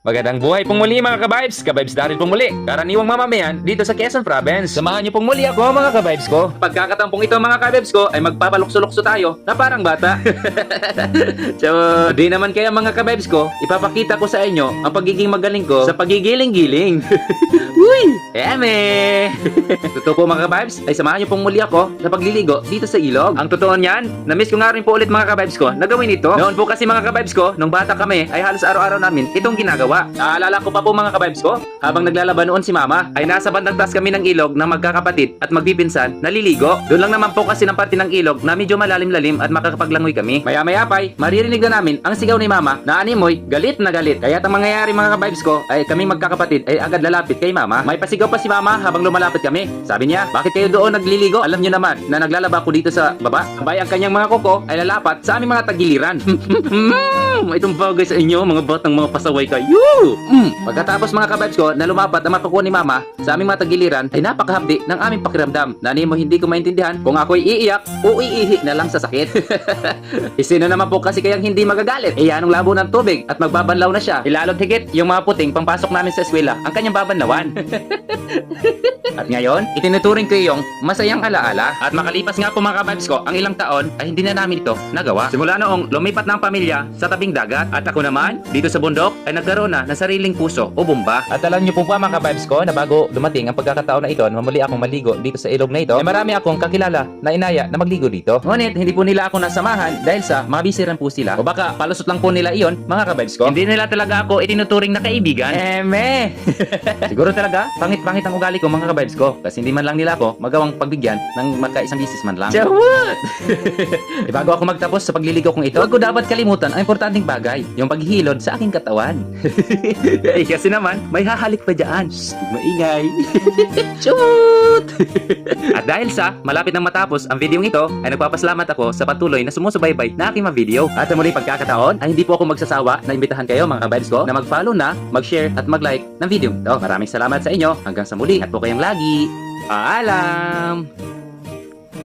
Magandang buhay pong muli mga ka-vibes! Ka-vibes natin pong muli, karaniwang mamamayan dito sa Quezon Province. Samahan niyo pong muli ako mga ka-vibes ko. Pagkakatampong ito mga ka-vibes ko ay magpapalukso-lukso tayo na parang bata. So, di naman kaya mga ka-vibes ko, ipapakita ko sa inyo ang pagiging magaling ko sa pagigiling-giling. Uy! Eme! Totoo po mga ka-vibes, ay samahan niyo pong muli ako sa pagliligo dito sa ilog. Ang totoo niyan, na-miss ko nga rin po ulit mga ka-vibes ko na gawin ito. Noon po kasi mga ka-vibes ko, nung bata kami ay halos araw-araw namin itong ginagawa. Naalala ko pa po mga ka-vibes ko, habang naglalaba noon si mama, ay nasa bandang taas kami ng ilog ng magkakapatid at magbibinsan, naliligo. Doon lang naman po kasi ng parte ng ilog na medyo malalim-lalim at makakapaglangoy kami. Maya-maya pa'y, maririnig na namin ang sigaw ni mama na animoy, galit na galit. Kaya't ang mangyayari mga ka-vibes ko, ay kami magkakapatid ay agad lalapit kay mama. May pasigaw pa si mama habang lumalapit kami. Sabi niya, bakit kayo doon nagliligo? Alam niyo naman na naglalaba ko dito sa baba. Sabay ang kanyang mga kuko ay lalapat sa aming mga tagiliran. Itong bagay sa inyo, mga batang mga pasaway kayo. Pagkatapos mga ka-vibes ko na lumapat ang matuko ni mama sa aming mga tagiliran ay napakahapdi ng aming pakiramdam. Nani mo hindi ko maintindihan kung ako'y iiyak o iihi na lang sa sakit. Isino naman po kasi kayang hindi magagalit. Anong labo ng tubig at magbabanlaw na siya. Ilalot higit yung mga puting pangpasok namin sa eskwela ang kanyang babanlawan. At ngayon, itinuturing ko yung masayang alaala. At makalipas nga po mga ka-vibes ko ang ilang taon ay hindi na namin ito nagawa. Simula noong lumipat ng pamilya sa tabing dagat at ako naman dito sa bundok ay nagkaroon na ng sariling puso o bomba. At alam niyo po ba mga ka-vibes ko na bago dumating ang pagkakataon na ito na muli akong maligo dito sa ilog na ito ay marami akong kakilala na inaya na magligo dito. Ngunit hindi po nila ako nasamahan dahil sa mga bisiran po sila o baka palusot lang po nila iyon mga ka-vibes ko. Hindi nila talaga ako itinuturing na kaibigan. Siguro talaga pangit-pangit ang ugali ko mga ka-vibes ko kasi hindi man lang nila ako magawang pagbigyan ng magkaisang bisis man lang. Chawat! Bago ako magtapos sa pagliligo kong ito, wag ko dapat kalimutan ang importanteng bagay, yung paghihilod sa aking katawan. Ay, kasi naman, may hahalik pa dyan. Shhh, maingay. Shoot! At dahil sa malapit nang matapos ang video ito, ay nagpapasalamat ako sa patuloy na sumusubaybay na aking mga video. At sa muli pagkakataon, ay hindi po ako magsasawa na imbitahan kayo mga ka-vibes ko na mag-follow na, mag-share at mag-like ng video ito. Maraming salamat sa inyo. Hanggang sa muli at po kayong lagi. Paalam!